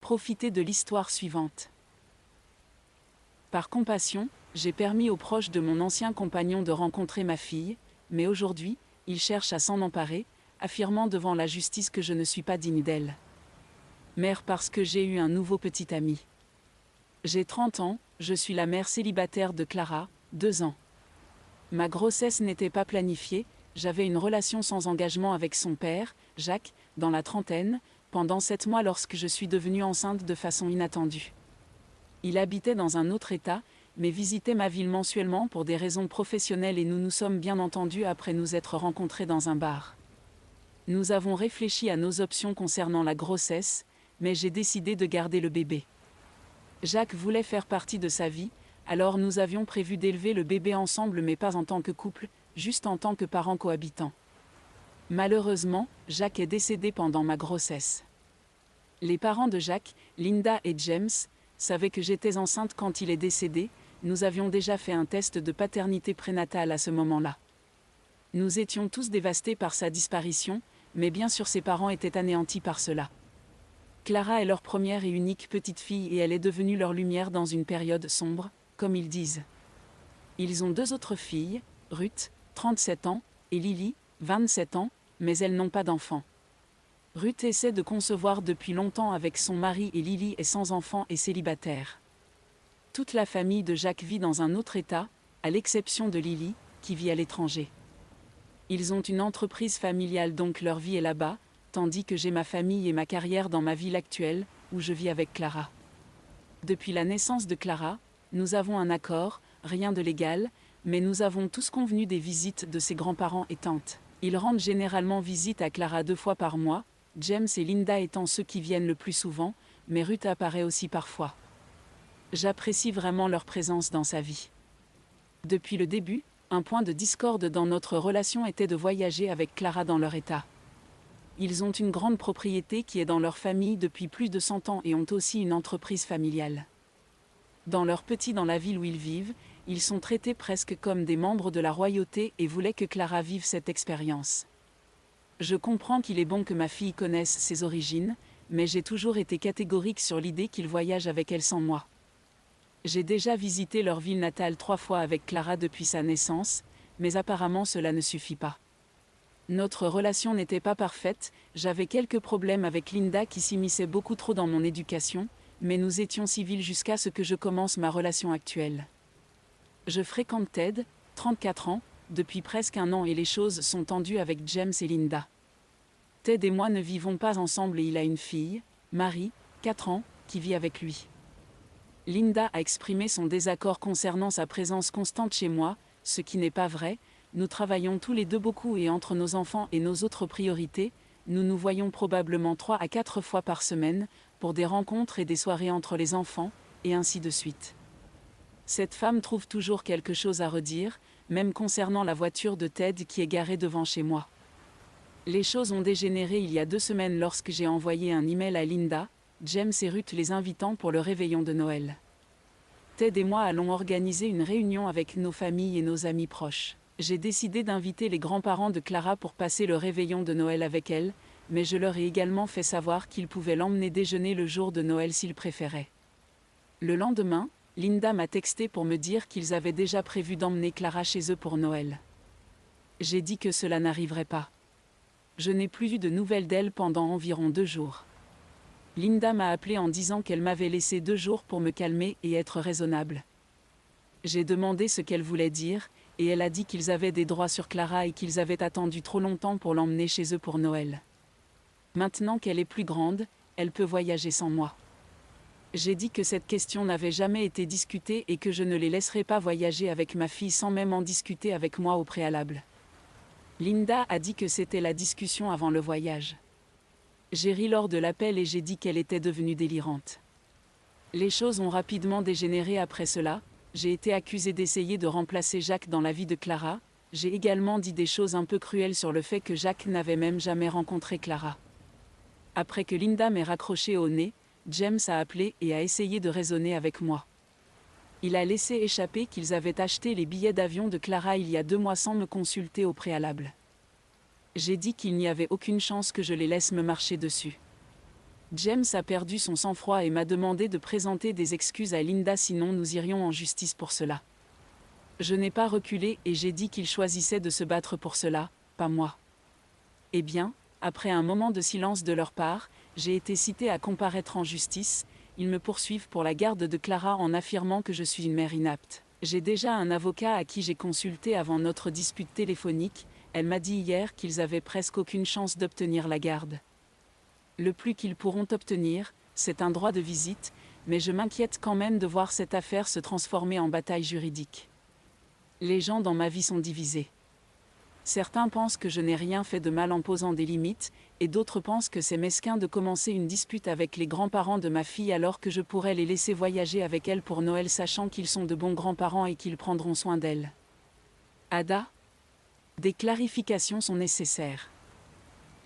Profitez de l'histoire suivante. Par compassion, j'ai permis aux proches de mon ancien compagnon de rencontrer ma fille, mais aujourd'hui, ils cherchent à s'en emparer, affirmant devant la justice que je ne suis pas digne d'elle. Mère parce que j'ai eu un nouveau petit ami. J'ai 30 ans, je suis la mère célibataire de Clara, 2 ans. Ma grossesse n'était pas planifiée, j'avais une relation sans engagement avec son père, Jacques, dans la trentaine, pendant 7 mois lorsque je suis devenue enceinte de façon inattendue. Il habitait dans un autre état, mais visitait ma ville mensuellement pour des raisons professionnelles et nous nous sommes bien entendus après nous être rencontrés dans un bar. Nous avons réfléchi à nos options concernant la grossesse, mais j'ai décidé de garder le bébé. Jacques voulait faire partie de sa vie, alors nous avions prévu d'élever le bébé ensemble mais pas en tant que couple, juste en tant que parents cohabitants. Malheureusement, Jacques est décédé pendant ma grossesse. Les parents de Jacques, Linda et James, savaient que j'étais enceinte quand il est décédé, nous avions déjà fait un test de paternité prénatale à ce moment-là. Nous étions tous dévastés par sa disparition, mais bien sûr ses parents étaient anéantis par cela. Clara est leur première et unique petite fille et elle est devenue leur lumière dans une période sombre, comme ils disent. Ils ont 2 autres filles, Ruth, 37 ans, et Lily, 27 ans, mais elles n'ont pas d'enfants. Ruth essaie de concevoir depuis longtemps avec son mari et Lily est sans enfant et célibataire. Toute la famille de Jacques vit dans un autre état, à l'exception de Lily, qui vit à l'étranger. Ils ont une entreprise familiale donc leur vie est là-bas, tandis que j'ai ma famille et ma carrière dans ma ville actuelle, où je vis avec Clara. Depuis la naissance de Clara, nous avons un accord, rien de légal, mais nous avons tous convenu des visites de ses grands-parents et tantes. Ils rendent généralement visite à Clara 2 fois par mois, James et Linda étant ceux qui viennent le plus souvent, mais Ruth apparaît aussi parfois. J'apprécie vraiment leur présence dans sa vie. Depuis le début, un point de discorde dans notre relation était de voyager avec Clara dans leur état. Ils ont une grande propriété qui est dans leur famille depuis plus de 100 ans et ont aussi une entreprise familiale. Dans leur petit dans la ville où ils vivent, ils sont traités presque comme des membres de la royauté et voulaient que Clara vive cette expérience. Je comprends qu'il est bon que ma fille connaisse ses origines, mais j'ai toujours été catégorique sur l'idée qu'ils voyagent avec elle sans moi. J'ai déjà visité leur ville natale 3 fois avec Clara depuis sa naissance, mais apparemment cela ne suffit pas. Notre relation n'était pas parfaite, j'avais quelques problèmes avec Linda qui s'immisçait beaucoup trop dans mon éducation, mais nous étions civils jusqu'à ce que je commence ma relation actuelle. Je fréquente Ted, 34 ans, depuis presque 1 an et les choses sont tendues avec James et Linda. Ted et moi ne vivons pas ensemble et il a une fille, Marie, 4 ans, qui vit avec lui. Linda a exprimé son désaccord concernant sa présence constante chez moi, ce qui n'est pas vrai, nous travaillons tous les deux beaucoup et entre nos enfants et nos autres priorités, nous nous voyons probablement 3 à 4 fois par semaine, pour des rencontres et des soirées entre les enfants, et ainsi de suite. Cette femme trouve toujours quelque chose à redire, même concernant la voiture de Ted qui est garée devant chez moi. Les choses ont dégénéré il y a 2 semaines lorsque j'ai envoyé un email à Linda, James et Ruth les invitant pour le réveillon de Noël. Ted et moi allons organiser une réunion avec nos familles et nos amis proches. J'ai décidé d'inviter les grands-parents de Clara pour passer le réveillon de Noël avec elle, mais je leur ai également fait savoir qu'ils pouvaient l'emmener déjeuner le jour de Noël s'ils préféraient. Le lendemain, Linda m'a texté pour me dire qu'ils avaient déjà prévu d'emmener Clara chez eux pour Noël. J'ai dit que cela n'arriverait pas. Je n'ai plus eu de nouvelles d'elle pendant environ 2 jours. Linda m'a appelé en disant qu'elle m'avait laissé 2 jours pour me calmer et être raisonnable. J'ai demandé ce qu'elle voulait dire, et elle a dit qu'ils avaient des droits sur Clara et qu'ils avaient attendu trop longtemps pour l'emmener chez eux pour Noël. Maintenant qu'elle est plus grande, elle peut voyager sans moi. J'ai dit que cette question n'avait jamais été discutée et que je ne les laisserais pas voyager avec ma fille sans même en discuter avec moi au préalable. Linda a dit que c'était la discussion avant le voyage. J'ai ri lors de l'appel et j'ai dit qu'elle était devenue délirante. Les choses ont rapidement dégénéré après cela, j'ai été accusée d'essayer de remplacer Jacques dans la vie de Clara, j'ai également dit des choses un peu cruelles sur le fait que Jacques n'avait même jamais rencontré Clara. Après que Linda m'ait raccroché au nez, James a appelé et a essayé de raisonner avec moi. Il a laissé échapper qu'ils avaient acheté les billets d'avion de Clara il y a 2 mois sans me consulter au préalable. J'ai dit qu'il n'y avait aucune chance que je les laisse me marcher dessus. James a perdu son sang-froid et m'a demandé de présenter des excuses à Linda, sinon nous irions en justice pour cela. Je n'ai pas reculé et j'ai dit qu'il choisissait de se battre pour cela, pas moi. Eh bien, après un moment de silence de leur part, j'ai été citée à comparaître en justice. Ils me poursuivent pour la garde de Clara en affirmant que je suis une mère inapte. J'ai déjà un avocat à qui j'ai consulté avant notre dispute téléphonique. Elle m'a dit hier qu'ils avaient presque aucune chance d'obtenir la garde. Le plus qu'ils pourront obtenir, c'est un droit de visite, mais je m'inquiète quand même de voir cette affaire se transformer en bataille juridique. Les gens dans ma vie sont divisés. Certains pensent que je n'ai rien fait de mal en posant des limites, et d'autres pensent que c'est mesquin de commencer une dispute avec les grands-parents de ma fille alors que je pourrais les laisser voyager avec elle pour Noël sachant qu'ils sont de bons grands-parents et qu'ils prendront soin d'elle. Ada ? Des clarifications sont nécessaires.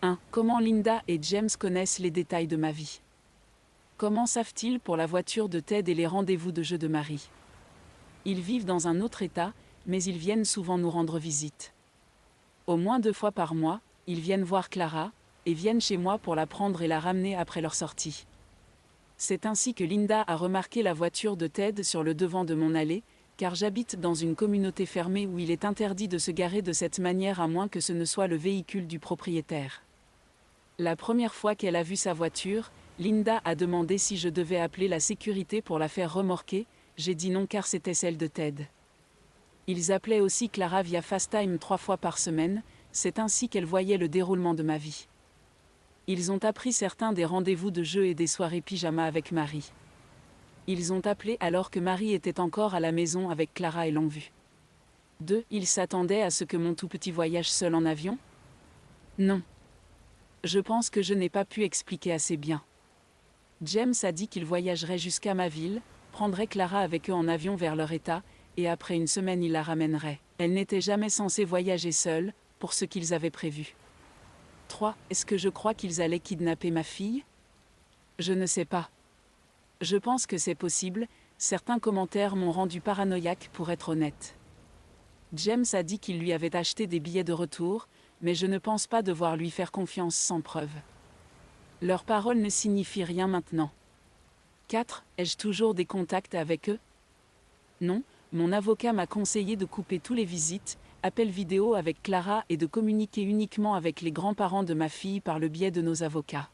1. Comment Linda et James connaissent les détails de ma vie? Comment savent-ils pour la voiture de Ted et les rendez-vous de jeu de Marie? Ils vivent dans un autre état, mais ils viennent souvent nous rendre visite. Au moins 2 fois par mois, ils viennent voir Clara, et viennent chez moi pour la prendre et la ramener après leur sortie. C'est ainsi que Linda a remarqué la voiture de Ted sur le devant de mon allée, car j'habite dans une communauté fermée où il est interdit de se garer de cette manière à moins que ce ne soit le véhicule du propriétaire. La première fois qu'elle a vu sa voiture, Linda a demandé si je devais appeler la sécurité pour la faire remorquer. J'ai dit non car c'était celle de Ted. Ils appelaient aussi Clara via FaceTime 3 fois par semaine, c'est ainsi qu'elle voyait le déroulement de ma vie. Ils ont appris certains des rendez-vous de jeu et des soirées pyjama avec Marie. Ils ont appelé alors que Marie était encore à la maison avec Clara et l'ont vue. 2. Ils s'attendaient à ce que mon tout petit voyage seul en avion? Non. Je pense que je n'ai pas pu expliquer assez bien. James a dit qu'il voyagerait jusqu'à ma ville, prendrait Clara avec eux en avion vers leur état, et après une semaine il la ramènerait. Elle n'était jamais censée voyager seule, pour ce qu'ils avaient prévu. 3. Est-ce que je crois qu'ils allaient kidnapper ma fille? Je ne sais pas. Je pense que c'est possible, certains commentaires m'ont rendu paranoïaque pour être honnête. James a dit qu'il lui avait acheté des billets de retour, mais je ne pense pas devoir lui faire confiance sans preuve. Leurs paroles ne signifient rien maintenant. 4. Ai-je toujours des contacts avec eux? Non, mon avocat m'a conseillé de couper tous les visites, appels vidéo avec Clara et de communiquer uniquement avec les grands-parents de ma fille par le biais de nos avocats.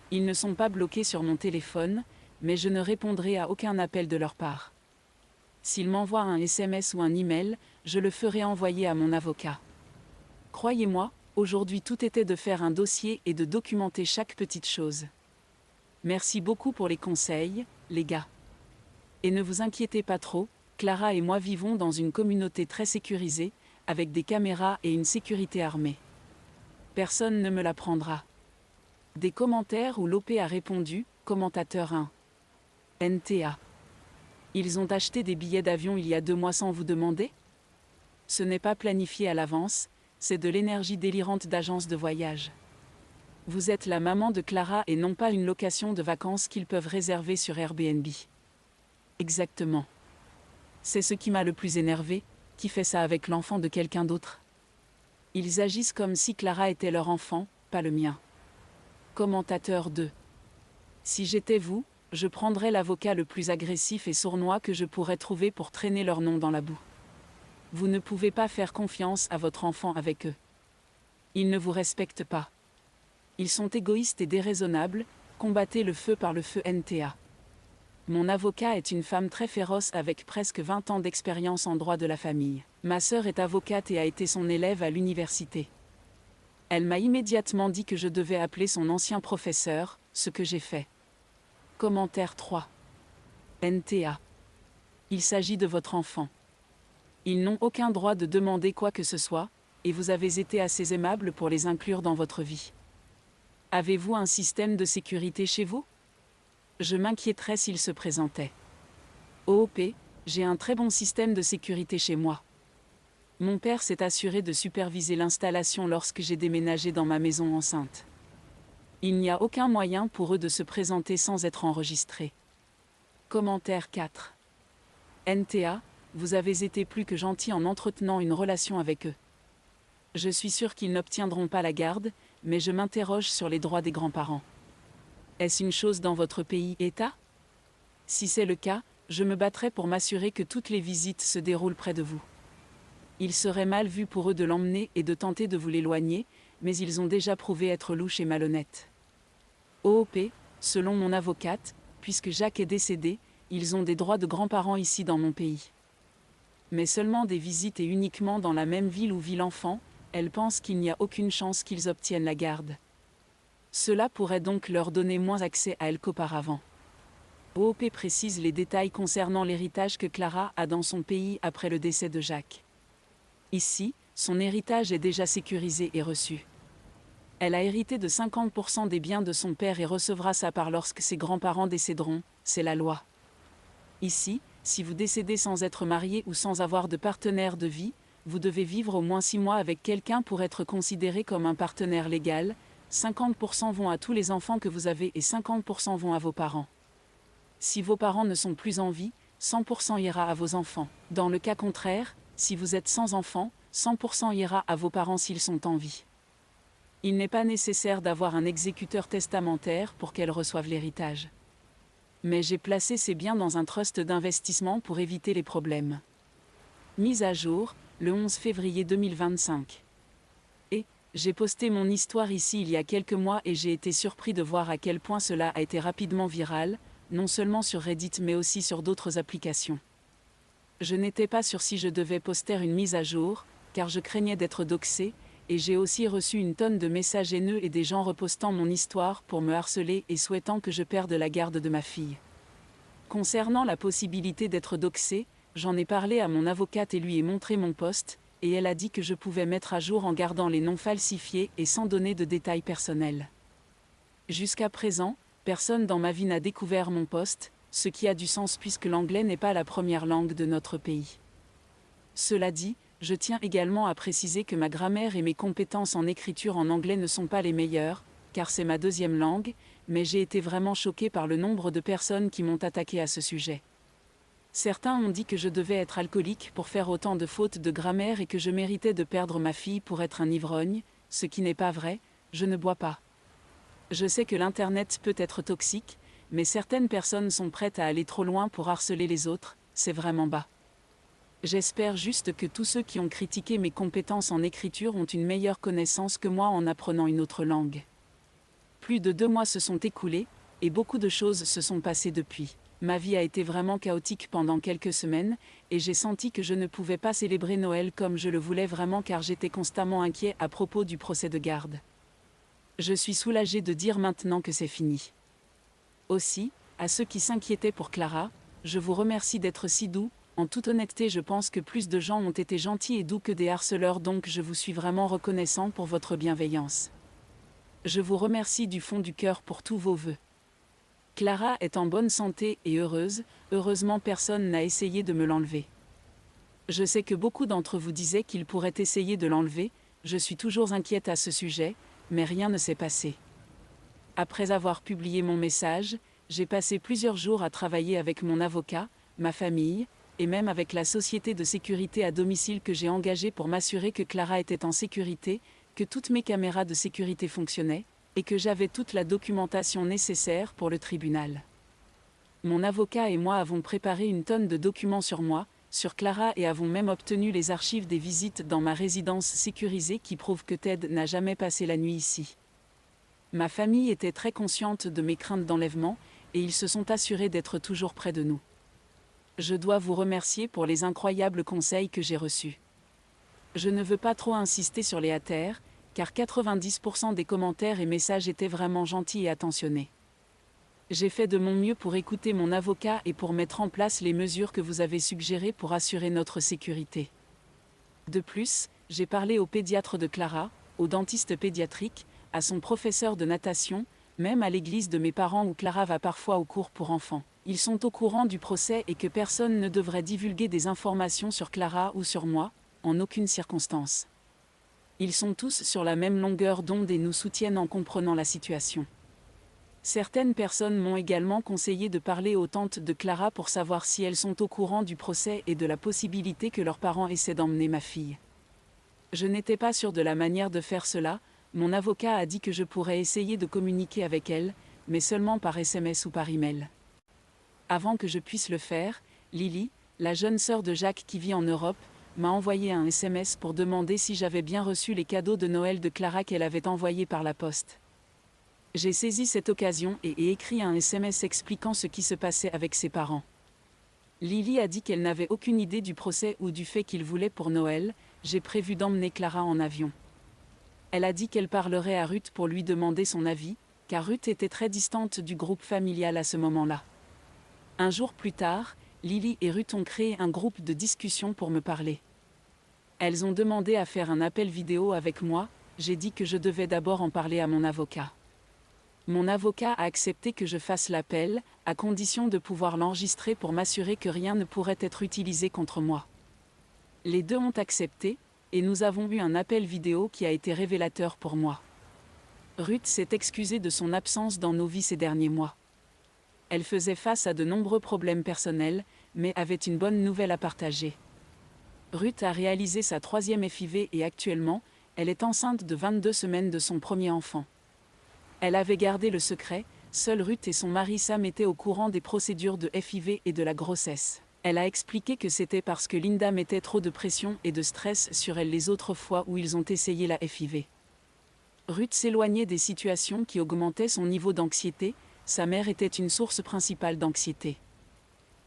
Ils ne sont pas bloqués sur mon téléphone, mais je ne répondrai à aucun appel de leur part. S'ils m'envoient un SMS ou un email, je le ferai envoyer à mon avocat. Croyez-moi, aujourd'hui tout était de faire un dossier et de documenter chaque petite chose. Merci beaucoup pour les conseils, les gars. Et ne vous inquiétez pas trop, Clara et moi vivons dans une communauté très sécurisée, avec des caméras et une sécurité armée. Personne ne me la prendra. Des commentaires où l'OP a répondu, commentateur 1. NTA. Ils ont acheté des billets d'avion il y a 2 mois sans vous demander? Ce n'est pas planifié à l'avance, c'est de l'énergie délirante d'agence de voyage. Vous êtes la maman de Clara et non pas une location de vacances qu'ils peuvent réserver sur Airbnb. Exactement. C'est ce qui m'a le plus énervé, qui fait ça avec l'enfant de quelqu'un d'autre? Ils agissent comme si Clara était leur enfant, pas le mien. Commentateur 2. Si j'étais vous, je prendrais l'avocat le plus agressif et sournois que je pourrais trouver pour traîner leur nom dans la boue. Vous ne pouvez pas faire confiance à votre enfant avec eux. Ils ne vous respectent pas. Ils sont égoïstes et déraisonnables, combattez le feu par le feu NTA. Mon avocat est une femme très féroce avec presque 20 ans d'expérience en droit de la famille. Ma sœur est avocate et a été son élève à l'université. Elle m'a immédiatement dit que je devais appeler son ancien professeur, ce que j'ai fait. Commentaire 3. NTA. Il s'agit de votre enfant. Ils n'ont aucun droit de demander quoi que ce soit, et vous avez été assez aimable pour les inclure dans votre vie. Avez-vous un système de sécurité chez vous? Je m'inquiéterais s'il se présentait. OOP, j'ai un très bon système de sécurité chez moi. Mon père s'est assuré de superviser l'installation lorsque j'ai déménagé dans ma maison enceinte. Il n'y a aucun moyen pour eux de se présenter sans être enregistrés. Commentaire 4. NTA, vous avez été plus que gentil en entretenant une relation avec eux. Je suis sûr qu'ils n'obtiendront pas la garde, mais je m'interroge sur les droits des grands-parents. Est-ce une chose dans votre pays, État? Si c'est le cas, je me battrai pour m'assurer que toutes les visites se déroulent près de vous. Il serait mal vu pour eux de l'emmener et de tenter de vous l'éloigner, mais ils ont déjà prouvé être louches et malhonnêtes. OOP, selon mon avocate, puisque Jacques est décédé, ils ont des droits de grands-parents ici dans mon pays. Mais seulement des visites et uniquement dans la même ville où vit l'enfant, elle pense qu'il n'y a aucune chance qu'ils obtiennent la garde. Cela pourrait donc leur donner moins accès à elle qu'auparavant. OOP précise les détails concernant l'héritage que Clara a dans son pays après le décès de Jacques. Ici, son héritage est déjà sécurisé et reçu. Elle a hérité de 50% des biens de son père et recevra sa part lorsque ses grands-parents décéderont, c'est la loi. Ici, si vous décédez sans être marié ou sans avoir de partenaire de vie, vous devez vivre au moins 6 mois avec quelqu'un pour être considéré comme un partenaire légal. 50% vont à tous les enfants que vous avez et 50% vont à vos parents. Si vos parents ne sont plus en vie, 100% ira à vos enfants. Dans le cas contraire, si vous êtes sans enfants, 100% ira à vos parents s'ils sont en vie. Il n'est pas nécessaire d'avoir un exécuteur testamentaire pour qu'elle reçoive l'héritage. Mais j'ai placé ces biens dans un trust d'investissement pour éviter les problèmes. Mise à jour, le 11 février 2025. Et, j'ai posté mon histoire ici il y a quelques mois et j'ai été surpris de voir à quel point cela a été rapidement viral, non seulement sur Reddit mais aussi sur d'autres applications. Je n'étais pas sûr si je devais poster une mise à jour, car je craignais d'être doxé, et j'ai aussi reçu une tonne de messages haineux et des gens repostant mon histoire pour me harceler et souhaitant que je perde la garde de ma fille. Concernant la possibilité d'être doxé, j'en ai parlé à mon avocate et lui ai montré mon post, et elle a dit que je pouvais mettre à jour en gardant les noms falsifiés et sans donner de détails personnels. Jusqu'à présent, personne dans ma vie n'a découvert mon post, ce qui a du sens puisque l'anglais n'est pas la première langue de notre pays. Cela dit, je tiens également à préciser que ma grammaire et mes compétences en écriture en anglais ne sont pas les meilleures, car c'est ma deuxième langue, mais j'ai été vraiment choquée par le nombre de personnes qui m'ont attaqué à ce sujet. Certains ont dit que je devais être alcoolique pour faire autant de fautes de grammaire et que je méritais de perdre ma fille pour être un ivrogne, ce qui n'est pas vrai, je ne bois pas. Je sais que l'Internet peut être toxique, mais certaines personnes sont prêtes à aller trop loin pour harceler les autres, c'est vraiment bas. J'espère juste que tous ceux qui ont critiqué mes compétences en écriture ont une meilleure connaissance que moi en apprenant une autre langue. Plus de 2 mois se sont écoulés, et beaucoup de choses se sont passées depuis. Ma vie a été vraiment chaotique pendant quelques semaines, et j'ai senti que je ne pouvais pas célébrer Noël comme je le voulais vraiment car j'étais constamment inquiet à propos du procès de garde. Je suis soulagée de dire maintenant que c'est fini. Aussi, à ceux qui s'inquiétaient pour Clara, je vous remercie d'être si doux. En toute honnêteté, je pense que plus de gens ont été gentils et doux que des harceleurs, donc je vous suis vraiment reconnaissant pour votre bienveillance. Je vous remercie du fond du cœur pour tous vos vœux. Clara est en bonne santé et heureuse, heureusement personne n'a essayé de me l'enlever. Je sais que beaucoup d'entre vous disaient qu'ils pourraient essayer de l'enlever, je suis toujours inquiète à ce sujet, mais rien ne s'est passé. Après avoir publié mon message, j'ai passé plusieurs jours à travailler avec mon avocat, ma famille, et même avec la société de sécurité à domicile que j'ai engagée pour m'assurer que Clara était en sécurité, que toutes mes caméras de sécurité fonctionnaient, et que j'avais toute la documentation nécessaire pour le tribunal. Mon avocat et moi avons préparé une tonne de documents sur moi, sur Clara et avons même obtenu les archives des visites dans ma résidence sécurisée qui prouvent que Ted n'a jamais passé la nuit ici. Ma famille était très consciente de mes craintes d'enlèvement, et ils se sont assurés d'être toujours près de nous. Je dois vous remercier pour les incroyables conseils que j'ai reçus. Je ne veux pas trop insister sur les haters, car 90% des commentaires et messages étaient vraiment gentils et attentionnés. J'ai fait de mon mieux pour écouter mon avocat et pour mettre en place les mesures que vous avez suggérées pour assurer notre sécurité. De plus, j'ai parlé au pédiatre de Clara, au dentiste pédiatrique, à son professeur de natation, même à l'église de mes parents où Clara va parfois au cours pour enfants. Ils sont au courant du procès et que personne ne devrait divulguer des informations sur Clara ou sur moi, en aucune circonstance. Ils sont tous sur la même longueur d'onde et nous soutiennent en comprenant la situation. Certaines personnes m'ont également conseillé de parler aux tantes de Clara pour savoir si elles sont au courant du procès et de la possibilité que leurs parents essaient d'emmener ma fille. Je n'étais pas sûre de la manière de faire cela, mon avocat a dit que je pourrais essayer de communiquer avec elles, mais seulement par SMS ou par email. Avant que je puisse le faire, Lily, la jeune sœur de Jacques qui vit en Europe, m'a envoyé un SMS pour demander si j'avais bien reçu les cadeaux de Noël de Clara qu'elle avait envoyés par la poste. J'ai saisi cette occasion et ai écrit un SMS expliquant ce qui se passait avec ses parents. Lily a dit qu'elle n'avait aucune idée du procès ou du fait qu'il voulait pour Noël. J'ai prévu d'emmener Clara en avion. Elle a dit qu'elle parlerait à Ruth pour lui demander son avis, car Ruth était très distante du groupe familial à ce moment-là. Un jour plus tard, Lily et Ruth ont créé un groupe de discussion pour me parler. Elles ont demandé à faire un appel vidéo avec moi. J'ai dit que je devais d'abord en parler à mon avocat. Mon avocat a accepté que je fasse l'appel, à condition de pouvoir l'enregistrer pour m'assurer que rien ne pourrait être utilisé contre moi. Les deux ont accepté, et nous avons eu un appel vidéo qui a été révélateur pour moi. Ruth s'est excusée de son absence dans nos vies ces derniers mois. Elle faisait face à de nombreux problèmes personnels, mais avait une bonne nouvelle à partager. Ruth a réalisé sa 3e FIV et actuellement, elle est enceinte de 22 semaines de son premier enfant. Elle avait gardé le secret, seule Ruth et son mari Sam étaient au courant des procédures de FIV et de la grossesse. Elle a expliqué que c'était parce que Linda mettait trop de pression et de stress sur elle les autres fois où ils ont essayé la FIV. Ruth s'éloignait des situations qui augmentaient son niveau d'anxiété. Sa mère était une source principale d'anxiété.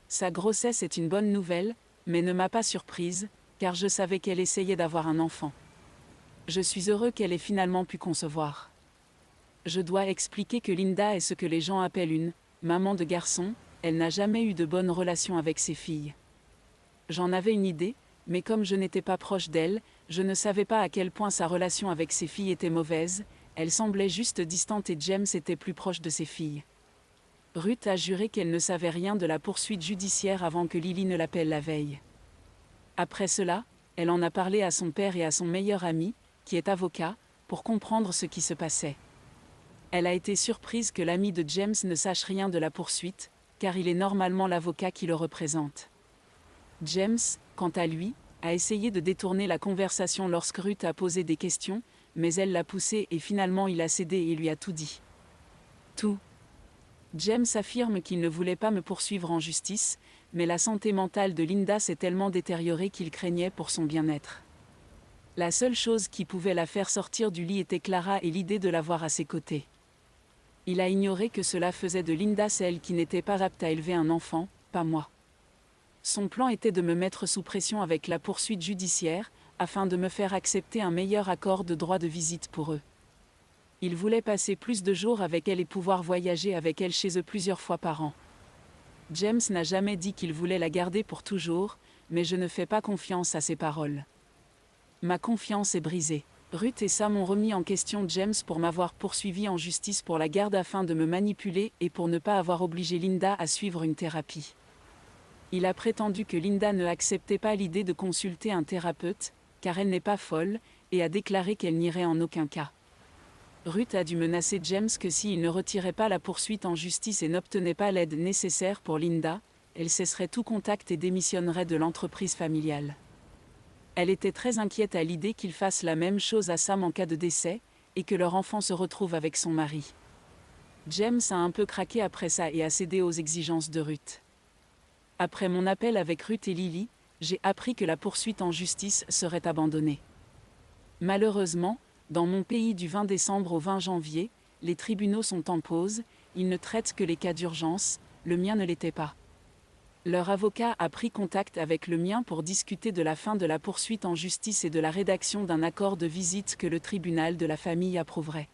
Sa grossesse est une bonne nouvelle, mais ne m'a pas surprise, car je savais qu'elle essayait d'avoir un enfant. Je suis heureux qu'elle ait finalement pu concevoir. Je dois expliquer que Linda est ce que les gens appellent une maman de garçon. Elle n'a jamais eu de bonne relation avec ses filles. J'en avais une idée, mais comme je n'étais pas proche d'elle, je ne savais pas à quel point sa relation avec ses filles était mauvaise. Elle semblait juste distante et James était plus proche de ses filles. Ruth a juré qu'elle ne savait rien de la poursuite judiciaire avant que Lily ne l'appelle la veille. Après cela, elle en a parlé à son père et à son meilleur ami, qui est avocat, pour comprendre ce qui se passait. Elle a été surprise que l'ami de James ne sache rien de la poursuite, car il est normalement l'avocat qui le représente. James, quant à lui, a essayé de détourner la conversation lorsque Ruth a posé des questions, mais elle l'a poussé et finalement il a cédé et lui a tout dit. Tout. James affirme qu'il ne voulait pas me poursuivre en justice, mais la santé mentale de Linda s'est tellement détériorée qu'il craignait pour son bien-être. La seule chose qui pouvait la faire sortir du lit était Clara et l'idée de l'avoir à ses côtés. Il a ignoré que cela faisait de Linda celle qui n'était pas apte à élever un enfant, pas moi. Son plan était de me mettre sous pression avec la poursuite judiciaire, afin de me faire accepter un meilleur accord de droit de visite pour eux. Il voulait passer plus de jours avec elle et pouvoir voyager avec elle chez eux plusieurs fois par an. James n'a jamais dit qu'il voulait la garder pour toujours, mais je ne fais pas confiance à ses paroles. Ma confiance est brisée. Ruth et Sam ont remis en question James pour m'avoir poursuivi en justice pour la garde afin de me manipuler et pour ne pas avoir obligé Linda à suivre une thérapie. Il a prétendu que Linda ne acceptait pas l'idée de consulter un thérapeute, car elle n'est pas folle, et a déclaré qu'elle n'irait en aucun cas. Ruth a dû menacer James que s'il ne retirait pas la poursuite en justice et n'obtenait pas l'aide nécessaire pour Linda, elle cesserait tout contact et démissionnerait de l'entreprise familiale. Elle était très inquiète à l'idée qu'il fasse la même chose à Sam en cas de décès, et que leur enfant se retrouve avec son mari. James a un peu craqué après ça et a cédé aux exigences de Ruth. Après mon appel avec Ruth et Lily, j'ai appris que la poursuite en justice serait abandonnée. Malheureusement, dans mon pays du 20 décembre au 20 janvier, les tribunaux sont en pause, ils ne traitent que les cas d'urgence, le mien ne l'était pas. Leur avocat a pris contact avec le mien pour discuter de la fin de la poursuite en justice et de la rédaction d'un accord de visite que le tribunal de la famille approuverait.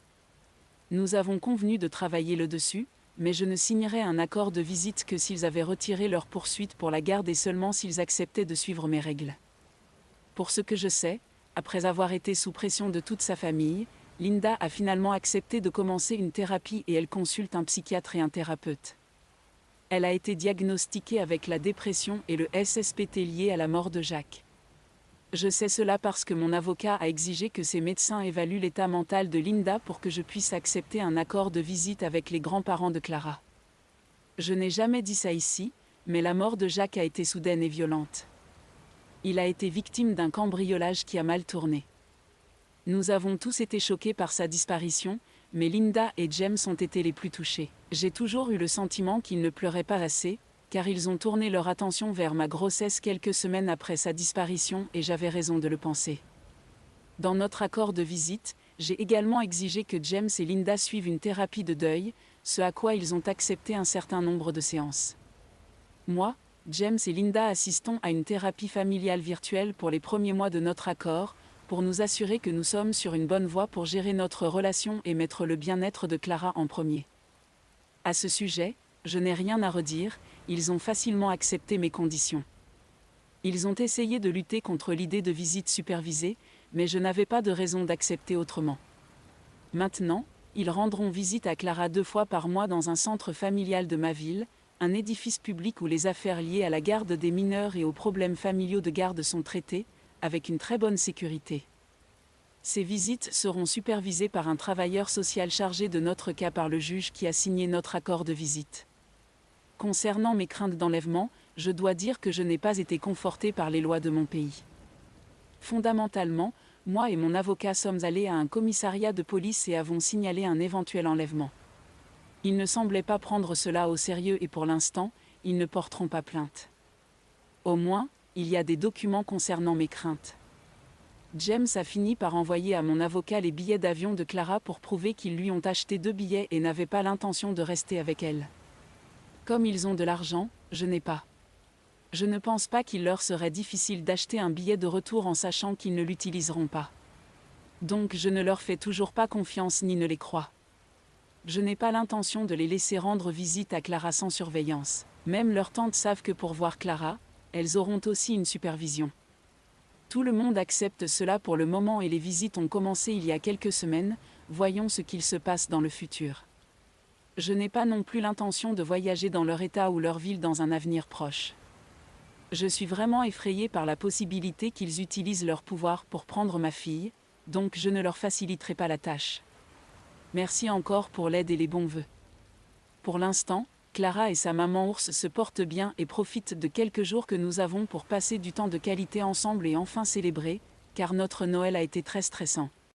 Nous avons convenu de travailler le dessus, mais je ne signerai un accord de visite que s'ils avaient retiré leur poursuite pour la garde et seulement s'ils acceptaient de suivre mes règles. Pour ce que je sais, après avoir été sous pression de toute sa famille, Linda a finalement accepté de commencer une thérapie et elle consulte un psychiatre et un thérapeute. Elle a été diagnostiquée avec la dépression et le SSPT lié à la mort de Jacques. Je sais cela parce que mon avocat a exigé que ses médecins évaluent l'état mental de Linda pour que je puisse accepter un accord de visite avec les grands-parents de Clara. Je n'ai jamais dit ça ici, mais la mort de Jacques a été soudaine et violente. Il a été victime d'un cambriolage qui a mal tourné. Nous avons tous été choqués par sa disparition, mais Linda et James ont été les plus touchés. J'ai toujours eu le sentiment qu'ils ne pleuraient pas assez, car ils ont tourné leur attention vers ma grossesse quelques semaines après sa disparition et j'avais raison de le penser. Dans notre accord de visite, j'ai également exigé que James et Linda suivent une thérapie de deuil, ce à quoi ils ont accepté un certain nombre de séances. Moi, James et Linda assistons à une thérapie familiale virtuelle pour les premiers mois de notre accord, pour nous assurer que nous sommes sur une bonne voie pour gérer notre relation et mettre le bien-être de Clara en premier. À ce sujet, je n'ai rien à redire, ils ont facilement accepté mes conditions. Ils ont essayé de lutter contre l'idée de visite supervisée, mais je n'avais pas de raison d'accepter autrement. Maintenant, ils rendront visite à Clara 2 fois par mois dans un centre familial de ma ville, un édifice public où les affaires liées à la garde des mineurs et aux problèmes familiaux de garde sont traitées, avec une très bonne sécurité. Ces visites seront supervisées par un travailleur social chargé de notre cas par le juge qui a signé notre accord de visite. Concernant mes craintes d'enlèvement, je dois dire que je n'ai pas été confortée par les lois de mon pays. Fondamentalement, moi et mon avocat sommes allés à un commissariat de police et avons signalé un éventuel enlèvement. Ils ne semblaient pas prendre cela au sérieux et pour l'instant, ils ne porteront pas plainte. Au moins, il y a des documents concernant mes craintes. James a fini par envoyer à mon avocat les billets d'avion de Clara pour prouver qu'ils lui ont acheté 2 billets et n'avaient pas l'intention de rester avec elle. Comme ils ont de l'argent, je n'ai pas. Je ne pense pas qu'il leur serait difficile d'acheter un billet de retour en sachant qu'ils ne l'utiliseront pas. Donc je ne leur fais toujours pas confiance ni ne les crois. Je n'ai pas l'intention de les laisser rendre visite à Clara sans surveillance. Même leurs tantes savent que pour voir Clara, elles auront aussi une supervision. Tout le monde accepte cela pour le moment et les visites ont commencé il y a quelques semaines, voyons ce qu'il se passe dans le futur. Je n'ai pas non plus l'intention de voyager dans leur état ou leur ville dans un avenir proche. Je suis vraiment effrayée par la possibilité qu'ils utilisent leur pouvoir pour prendre ma fille, donc je ne leur faciliterai pas la tâche. Merci encore pour l'aide et les bons vœux. Pour l'instant, Clara et sa maman ours se portent bien et profitent de quelques jours que nous avons pour passer du temps de qualité ensemble et enfin célébrer, car notre Noël a été très stressant.